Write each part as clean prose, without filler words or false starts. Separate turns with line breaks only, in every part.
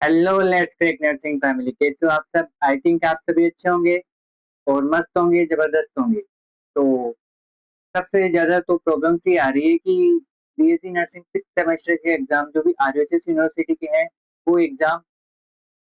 Hello let's crack nursing family कैसे हो आप सब। आई थिंक आप सभी अच्छे होंगे और मस्त होंगे, जबरदस्त होंगे। तो सबसे ज्यादा तो प्रॉब्लम्स ये आ रही है कि बीएससी नर्सिंग 6 सेमेस्टर के एग्जाम जो भी आरएचएस यूनिवर्सिटी के हैं, वो एग्जाम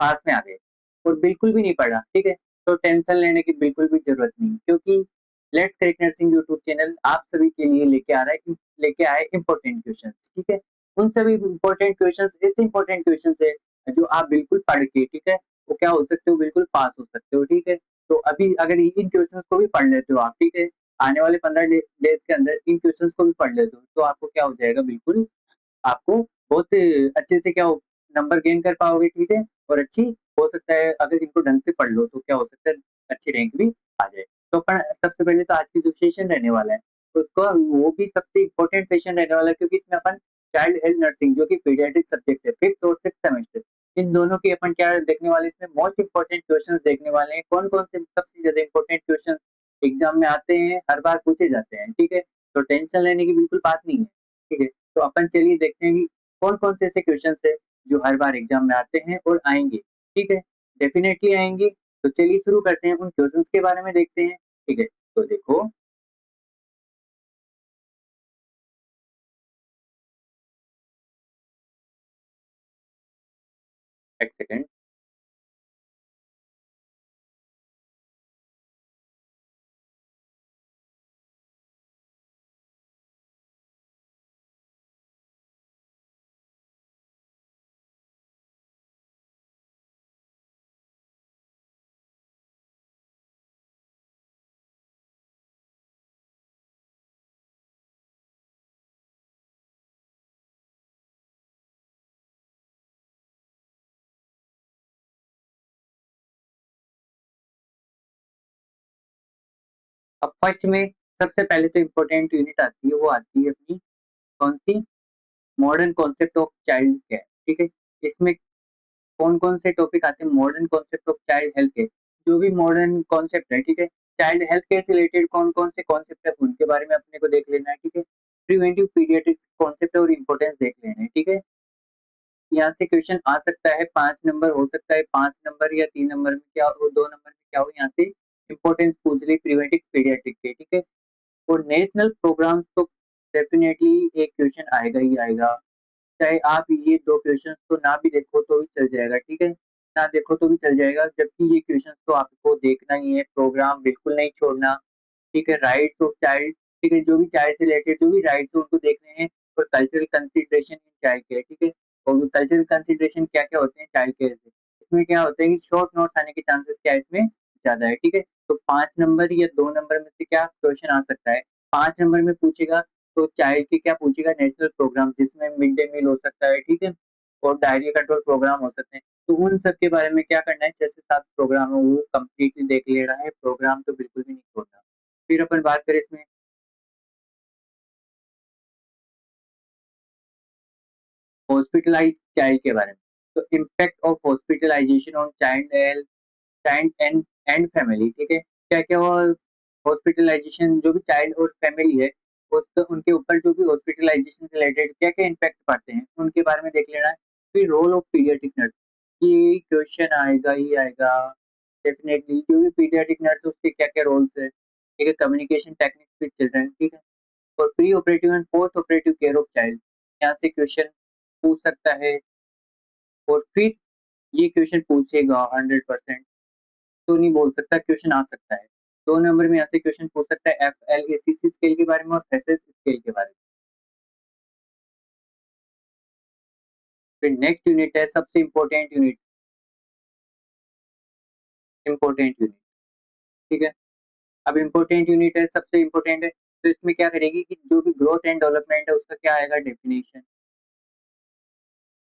पास में आ गए और बिल्कुल भी नहीं पढ़ा। ठीक है, तो टेंशन लेने की बिल्कुल भी जरूरत नहीं, क्योंकि let's crack nursing YouTube channel आप सभी के लिए लेके आए इंपॉर्टेंट क्वेश्चन। ठीक है, उन सभी इंपॉर्टेंट क्वेश्चन ऐसे इंपॉर्टेंट क्वेश्चन है जो आप बिल्कुल पढ़ के, ठीक है, वो क्या हो सकते हो, बिल्कुल पास हो सकते हो। ठीक है, तो अभी अगर इन क्वेश्चंस को भी पढ़ लेते हो आप, ठीक है, आने वाले 15 डेज के अंदर इन क्वेश्चंस को भी पढ़ लेते हो, तो आपको क्या हो जाएगा, बिल्कुल आपको बहुत अच्छे से क्या हो, नंबर गेन कर पाओगे। ठीक है, और अच्छी हो सकता है अगर इनको ढंग से पढ़ लो तो क्या हो सकता है, अच्छी रैंक भी आ जाए। तो अपन सबसे पहले तो आज की जो सेशन रहने वाला है, तो उसको वो भी सबसे इम्पोर्टेंट सेशन रहने वाला है, क्योंकि इसमें अपन चाइल्ड हेल्थ नर्सिंग जो कि पीडियाट्रिक सब्जेक्ट है, 5th और 6th सेमेस्टर, इन दोनों के अपन क्या देखने वाले, इसमें मोस्ट इंपॉर्टेंट क्वेश्चंस देखने वाले हैं। कौन कौन से सबसे ज्यादा इंपॉर्टेंट क्वेश्चन एग्जाम में आते हैं, हर बार पूछे जाते हैं। ठीक है, तो टेंशन लेने की बिल्कुल बात नहीं है। ठीक है, तो अपन चलिए देखते हैं कि कौन कौन से ऐसे क्वेश्चन है जो हर बार एग्जाम में आते हैं और आएंगे। ठीक है, डेफिनेटली आएंगे। तो चलिए शुरू करते हैं, उन क्वेश्चन के बारे में देखते हैं। ठीक है, तो देखो, एक सेकेंड। अब फर्स्ट में सबसे पहले तो इम्पोर्टेंट यूनिट आती है, वो आती है अपनी कौन सी, modern concept of child care. ठीक है, इसमें कौन कौन से टॉपिक आते हैं, modern concept of child health care, जो भी मॉडर्न कॉन्सेप्ट है। ठीक है, चाइल्ड हेल्थ केयर से रिलेटेड कौन कौन से कॉन्सेप्ट है उनके बारे में अपने को देख लेना है। ठीक है, प्रिवेंटिव पीडियाट्रिक्स कॉन्सेप्ट और इम्पोर्टेंस देख लेना है। ठीक है, यहाँ से क्वेश्चन आ सकता है, 5 नंबर हो सकता है, 5 नंबर या 3 नंबर में क्या हो, 2 नंबर में क्या हो, यहाँ से इंपॉर्टेंस पूछ ली प्रिवेंटिव पीडियाट्रिक के। ठीक है, और नेशनल प्रोग्राम्स तो डेफिनेटली एक क्वेश्चन आएगा ही आएगा, चाहे आप ये 2 क्वेश्चन तो ना भी देखो तो भी चल जाएगा। ठीक है, ना देखो तो भी चल जाएगा, जबकि ये क्वेश्चन तो आपको देखना ही है, प्रोग्राम बिल्कुल नहीं छोड़ना। ठीक है, राइट्स ऑफ चाइल्ड, ठीक है, जो भी चाइल्ड से रिलेटेड जो भी राइट्स है उनको देखने हैं, और cultural consideration in child care. ठीक है, और कल्चरल कंसिडरेशन क्या क्या होते हैं चाइल्ड केयर से, इसमें क्या होता है कि शॉर्ट नोट्स आने के चांसेस क्या है इसमें ज्यादा है। ठीक है, तो 5 नंबर या 2 नंबर में से क्या क्वेश्चन आ सकता है, 5 नंबर में पूछेगा तो चाइल्ड के क्या पूछेगा, नेशनल प्रोग्राम जिसमें मिड डे मील हो सकता है। ठीक है, और डायरिया कंट्रोल प्रोग्राम हो सकते हैं। तो उन सब के बारे में क्या करना है, 6 से 7 प्रोग्राम है वो कम्प्लीटली देख लेना है, प्रोग्राम तो बिल्कुल भी नहीं छोड़ना। फिर अपन बात करें इसमें हॉस्पिटलाइज्ड चाइल्ड के बारे में, तो impact of hospitalisation on child health, child and family. ठीक है, क्या क्या वो हॉस्पिटलाइजेशन जो भी चाइल्ड और फैमिली है, उसका उनके ऊपर जो भी हॉस्पिटलाइजेशन से रिलेटेड क्या क्या इम्पैक्ट पड़ते हैं उनके बारे में देख लेना है। फिर रोल ऑफ पीडियाट्रिक नर्स, ये क्वेश्चन आएगा ही आएगा डेफिनेटली, जो भी पीडियाट्रिक नर्स है उसके क्या क्या रोल्स है। ठीक है, कम्युनिकेशन टेक्निक्स विद चिल्ड्रन। ठीक है, और pre operative and post operative care of child, यहाँ से क्वेश्चन पूछ सकता है। और फिर ये क्वेश्चन पूछेगा 100%, तो नहीं बोल सकता, क्वेश्चन आ सकता है। 2 नंबर में यहाँ से क्वेश्चन पूछ सकता है FLACC स्केल के बारे में और FSS स्केल के बारे में। फिर नेक्स्ट यूनिट है सबसे इम्पोर्टेंट यूनिट, इम्पोर्टेंट यूनिट। ठीक है, अब इम्पोर्टेंट यूनिट है, सबसे इम्पोर्टेंट है, तो इसमें क्या करेगी कि जो भी ग्रोथ एंड डेवलपमेंट है उसका क्या आएगा, डेफिनेशन,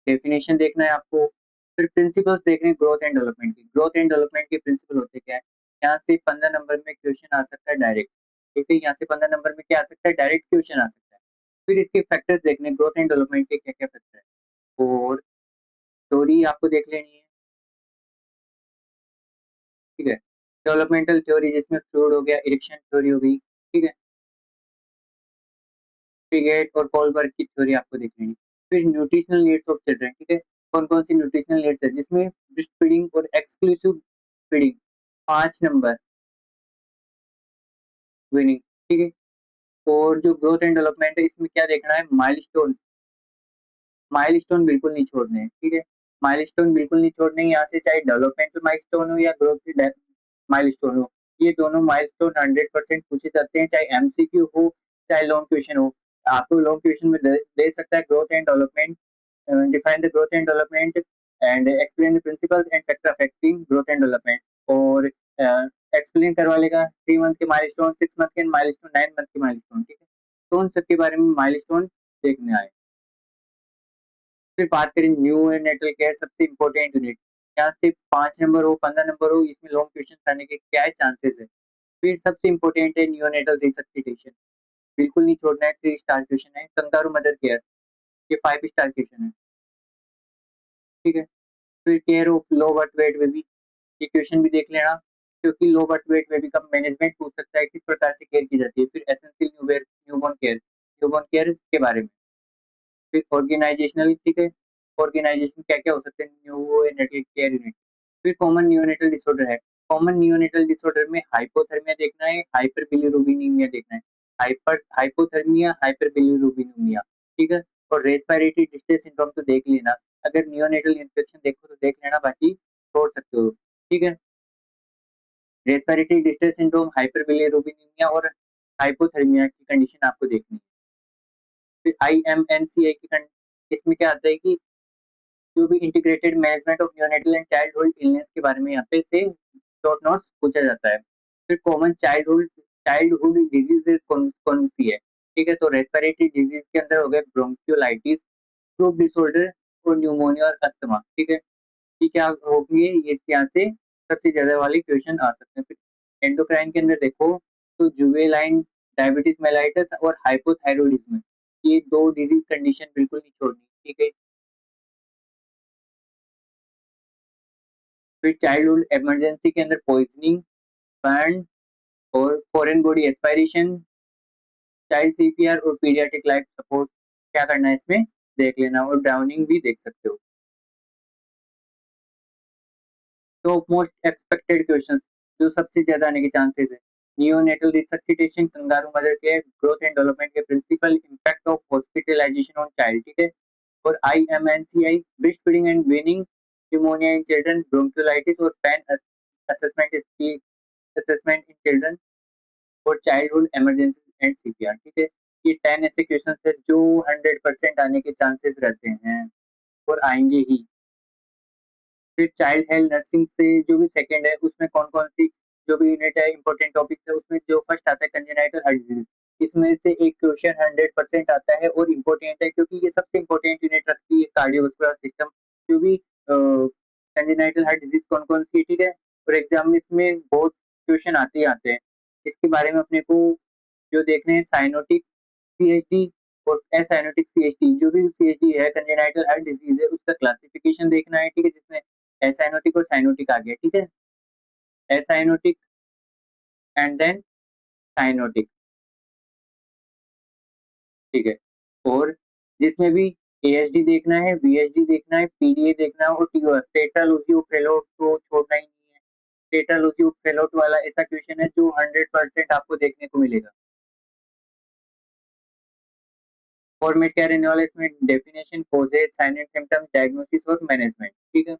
डेफिनेशन देखना है आपको। फिर प्रिंसिपल्स देखने हैं ग्रोथ एंड डेवलपमेंट की, ग्रोथ एंड डेवलपमेंट के प्रिंसिपल होते क्या है। यहाँ से 15 नंबर में क्वेश्चन आ सकता है डायरेक्ट। ठीक है, यहाँ से 15 नंबर में क्या आ सकता है, डायरेक्ट क्वेश्चन आ सकता है। फिर इसके फैक्टर्स देखने, ग्रोथ एंड डेवलपमेंट के क्या क्या फैक्टर है, और थ्योरी आपको देख लेनी है। ठीक है, डेवलपमेंटल थ्योरी जिसमें फ्लूइड हो गया, इरेक्शन थ्योरी हो गई। ठीक है, पिगेट और कोलबर्ग की थ्योरी आपको देख लेनी है। फिर न्यूट्रिशनल नीड्स ऑफ चिल्ड्रन। ठीक है, कौन-कौन सी न्यूट्रिशनल नीड्स है जिसमें ब्रेस्ट फीडिंग और एक्सक्लूसिव फीडिंग 5 नंबर विनिंग, ठीक है? और जो ग्रोथ एंड डेवलपमेंट है इसमें क्या देखना है माइलस्टोन, माइलस्टोन बिल्कुल नहीं छोड़ने हैं, ठीक है? माइलस्टोन बिल्कुल नहीं छोड़ने हैं यहाँ से चाहे डेवलपमेंटल माइलस्टोन हो या ग्रोथ की माइलस्टोन हो। ये दोनों माइलस्टोन 100% पूछे जाते हैं चाहे एमसीक्यू हो, चाहे लॉन्ग क्वेश्चन हो। आपको लॉन्ग क्वेश्चन में दे सकता है growth and development define the growth and development and explain the principles and factor affecting growth and development और एक्सप्लेन करवा लेगा 3 मंथ के माइलस्टोन, 6 मंथ के माइलस्टोन, 9 मंथ के माइलस्टोन, ठीक है? तो उन सब के बारे में माइलस्टोन देखने आए। फिर बात करें न्यू नेटल केयर सबसे इम्पोर्टेंट यूनिट, यहाँ से 5 नंबर हो 15 नंबर हो इसमें लॉन्ग क्वेश्चन आने के क्या है चांसेस है। फिर सबसे इम्पोर्टेंट है नियोनेटल रिसक्सिटेशन, बिल्कुल नहीं छोड़ना है, 3 स्टार क्वेश्चन है। कंगारू मदर केयर ये 5 स्टार क्वेश्चन है, ठीक है? फिर care of low birth weight baby, ये क्वेश्चन भी देख लेना क्योंकि लो बर्थ वेट बेबी का मैनेजमेंट पूछ सकता है किस प्रकार से केयर की जाती है। फिर एसेंशियल न्यूबॉर्न केयर के बारे में। फिर ऑर्गेनाइजेशनल, ठीक है? ऑर्गेनाइजेशन क्या-क्या हो सकते हैं न्यूओनेटल केयर यूनिट। फिर कॉमन नियोनेटल डिसऑर्डर है। कॉमन नियोनेटल डिसऑर्डर में हाइपोथर्मिया देखना है, हाइपरबिलिरुबिनीमिया देखना है। हाइपोथर्मिया, हाइपरबिलिरुबिनीमिया, ठीक है? और रेस्पिरेटरी डिस्ट्रेस सिंड्रोम तो देख लेना। अगर नियोनेटल इन्फेक्शन देखो तो देख लेना, बाकी छोड़ सकते हो, ठीक है? रेस्पिरेटरी डिस्ट्रेस सिंड्रोम, हाइपरबिलिरुबिनीमिया और हाइपोथर्मिया की कंडीशन आपको देखनी है। फिर आईएमएनसीआई की इसमें क्या आता है कि जो भी integrated management of neonatal and childhood illness के बारे में यहाँ पे से शॉर्ट नोट्स पूछा जाता है। फिर कॉमन चाइल्डहुड डिजीजेज कौन सी है, ठीक है? तो रेस्पिरेटरी डिजीज के अंदर हो गए ब्रोंकियोलाइटिस, ग्रुप डिसऑर्डर और न्यूमोनिया और अस्थमा, ठीक है? ये क्या होंगे ये यहाँ से सबसे ज्यादा वाले क्वेश्चन आ सकते हैं। फिर एंडोक्राइन के अंदर देखो तो जुवेनाइल डायबिटीज मेलाइटस और हाइपोथायरॉयडिज्म, ये 2 डिजीज कंडीशन बिल्कुल नहीं छोड़नी, ठीक है? फिर चाइल्डहुड इमरजेंसी के अंदर पॉइजनिंग, बर्न और foreign body aspiration, child CPR और पीडियाट्रिक लाइफ सपोर्ट क्या करना है इसमें देख लेना और ड्राउनिंग भी देख सकते हो। तो मोस्ट एक्सपेक्टेड क्वेश्चन जो सबसे ज्यादा आने के चांसेस है, neonatal resuscitation, kangaroo mother care, growth and development के principle, impact of hospitalisation on child, ठीक है? और IMNCI, breast feeding and weaning, pneumonia in children, bronchiolitis और pain assessment assessment in children और चाइल्डहुड इमरजेंसी एंड सीपीआर, ठीक है? ये 10 ऐसे क्वेश्चन है जो 100% आने के चांसेस रहते हैं और आएंगे ही। फिर चाइल्ड हेल्थ नर्सिंग से जो भी सेकंड है उसमें कौन-कौन सी जो भी यूनिट है इंपॉर्टेंट टॉपिक्स है उसमें जो फर्स्ट आता है कंजेनाइटल हार्ट डिजीज, इसमें से एक क्वेश्चन 100% आता है और इम्पोर्टेंट है क्योंकि ये सबसे इम्पोर्टेंट यूनिट रखती है कार्डियोवास्कुलर सिस्टम। जो भी कंजेनाइटल हार्ट डिजीज कौन-कौन सी, ठीक है? और एग्जाम में इसमें बहुत क्वेश्चन आते ही आते हैं। इसके बारे में अपने को जो देखने हैं साइनोटिक सीएचडी और एसाइनोटिक सीएचडी, जो भी सीएचडी है कंजेनाइटल हार्ट डिजीज है उसका क्लासिफिकेशन देखना है, ठीक है? जिसमें एसाइनोटिक और साइनोटिक आ गया, ठीक है? एसाइनोटिक एंड देन साइनोटिक, ठीक है? और जिसमें भी एएचडी देखना है, वीएचडी देखना है, पीडीए देखना है और टीओएफ टेट्राल ओसियोफेलोट को छोड़ना ही नहीं है। टेट्राल ओसियोफेलोट वाला ऐसा क्वेश्चन है जो 100% आपको देखने को मिलेगा। फॉर्मेट क्या रहने वाला है इसमें definition, causes, sign and symptoms, diagnosis और मैनेजमेंट, ठीक है?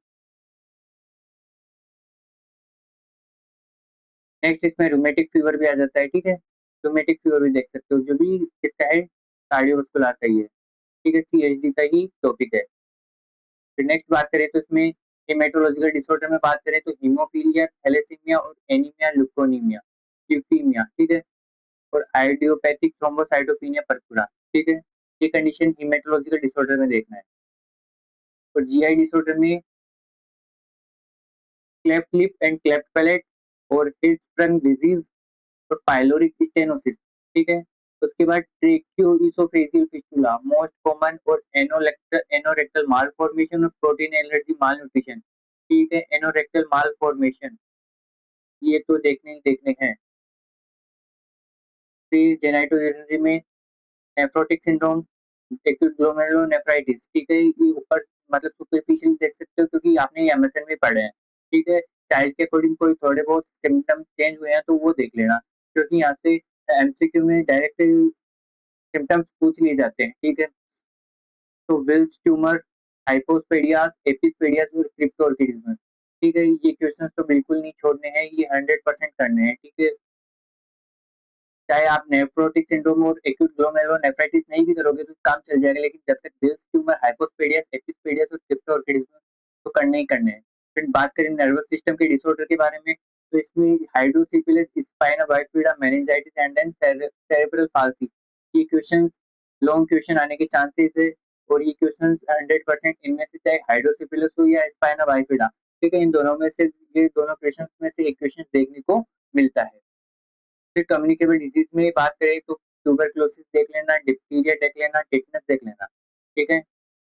नेक्स्ट इसमें रूमेटिक फीवर भी आ जाता है, ठीक है? रूमेटिक फीवर भी देख सकते हो जो भी इसका है कार्डियोवास्कुलर का ही है, ठीक है? सीएचडी का ही टॉपिक है। फिर नेक्स्ट बात करें तो इसमें हेमेटोलॉजिकल डिसऑर्डर में बात करें तो हीमोफीलिया, थैलेसीमिया और एनीमिया, ल्यूकीमिया, ठीक है? और आइडियोपैथिक थ्रोम्बोसाइटोपेनिया पर्पुरा, ठीक है? ये कंडीशन हेमेटोलॉजिकल डिसऑर्डर में देखना है। और जीआई डिसऑर्डर में cleft lip and cleft palate और हिर्शस्प्रंग डिजीज और पाइलोरिक स्टेनोसिस, ठीक है? उसके बाद ट्रेक्योइसोफेजियल फिस्टुला मोस्ट कॉमन और एनोरेक्टल मालफॉर्मेशन और प्रोटीन एलर्जी मालन्यूट्रिशन, ठीक है? एनोरेक्टल मालफॉर्मेशन ये तो देखने ही देखने हैं। फिर जेनाइटोजेनेसी में नेफ्रोटिक सिंड्रोम, एक्यूट ग्लोमेरुलोनेफ्राइटिस, ठीक है? ये ऊपर मतलब सुपरफिशियल देख सकते हो क्योंकि आपने ये एमएसएन में पढ़े हैं, ठीक है? चाइल्ड के अकॉर्डिंग कोई थोड़े बहुत सिम्पटम्स चेंज हुए हैं तो वो देख लेना, क्योंकि यहाँ से एमसीक्यू में डायरेक्ट सिम्पटम्स पूछ लिए जाते हैं, ठीक है? तो विल्स ट्यूमर, हाइपोस्पेडियास, एपिस्पेडियास और क्रिप्टोर्किडिज्म, ठीक है? ये क्वेश्चंस तो बिल्कुल नहीं छोड़ने हैं, ये 100% करने हैं, ठीक है? चाहे आप नेफ्रोटिक सिंड्रोम और एक्यूट ग्लोमेरुलोनेफ्राइटिस नहीं भी करोगे तो काम चल जाएगा, लेकिन जब तक विल्स ट्यूमर, हाइपोस्पेडियस, एपिस्पेडियस और क्रिप्टोर्किडिज्म तो करने ही करने हैं। फिर बात करें नर्वस सिस्टम के डिसऑर्डर के बारे में, तो इसमें hydrocephalus, spina bifida, meningitis and then cerebral palsy. ये क्वेश्चंस लॉन्ग क्वेश्चन आने के चांसेस है, और ये क्वेश्चंस 100% इनमें से चाहे हाइड्रोसिफिलिस हो या स्पाइना बाइफिडा, ठीक है? इन दोनों में से ये दोनों क्वेश्चंस में से एक क्वेश्चन देखने को मिलता है। फिर कम्युनिकेबल डिजीज में बात करें तो ट्यूबरक्लोसिस देख लेना, डिप्थीरिया देख लेना, टिटनेस देख लेना, ठीक है?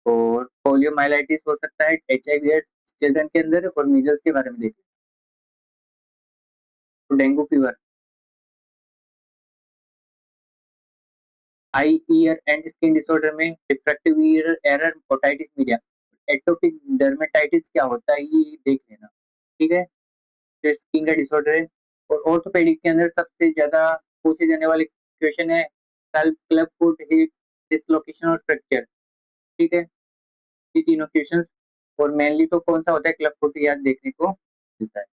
और पोलियोमाइलाइटिस हो सकता है, एचआईवी एड्स चिल्ड्रन के अंदर, और मीजल्स के बारे में देख लेना। तो dengue fever, eye ear and skin disorder में diffractive ear error, otitis media, atopic dermatitis क्या होता है ये देख लेना, ठीक है? जो स्किन का डिसऑर्डर है। और ऑर्थोपेडिक के अंदर सबसे ज्यादा पूछे जाने वाले क्वेश्चन है क्लब फुट, हिप डिसलोकेशन और फ्रैक्चर, ठीक है? ये तीनों क्वेश्चंस, और मेनली तो कौन सा होता है, क्लब फुट याद देखने को मिलता है।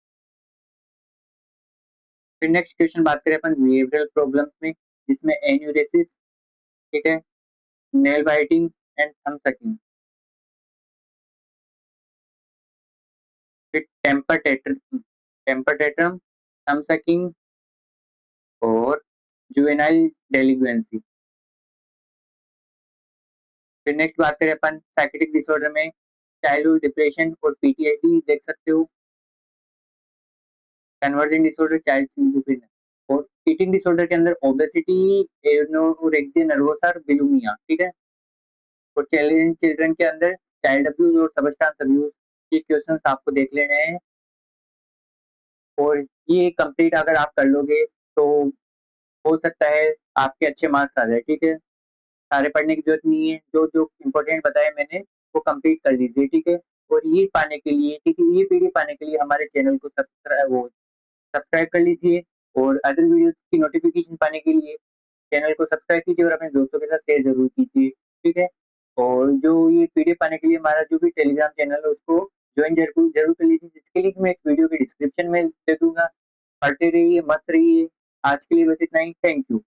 फिर नेक्स्ट क्वेश्चन बात करें अपन बिहेवियरल प्रॉब्लम्स में, जिसमें एन्यूरेसिस, ठीक है, nail biting and thumb sucking, फिर टेम्पर टेट्रम, थंब सकिंग और जुवेनाइल डेलिक्वेंसी। फिर नेक्स्ट बात करें अपन साइकेट्रिक डिसऑर्डर में, चाइल्डहुड डिप्रेशन और पीटीएसडी देख सकते हो, कन्वर्जेंट डिसऑर्डर, चाइल्ड स्किज़ोफ्रेनिया, और ईटिंग डिसऑर्डर के अंदर ओबेसिटी, एनोरेक्सिया नर्वोसा और बुलिमिया, ठीक है? और चैलेंज चिल्ड्रन के अंदर चाइल्ड अब्यूज और सबस्टेंस अब्यूज, ये क्वेश्चंस आपको देख लेने हैं। और ये कंप्लीट अगर आप कर लोगे तो हो सकता है आपके अच्छे मार्क्स आ जाए, ठीक है? सारे पढ़ने की जरूरत नहीं है, जो जो इम्पोर्टेंट बताया मैंने वो कंप्लीट कर लीजिए, ठीक है? और ये पाने के लिए, ठीक है, ये पीडीएफ पाने के लिए हमारे चैनल को सब्सक्राइब कर लीजिए, और अदर वीडियोस की नोटिफिकेशन पाने के लिए चैनल को सब्सक्राइब कीजिए और अपने दोस्तों के साथ शेयर जरूर कीजिए, ठीक है? और जो ये पीडीएफ पाने के लिए हमारा जो भी टेलीग्राम चैनल है उसको ज्वाइन जरूर जरूर कर लीजिए, जिसके लिंक मैं इस वीडियो के डिस्क्रिप्शन में दे दूंगा। पढ़ते रहिए, मस्त रहिए। आज के लिए बस इतना ही। Thank you.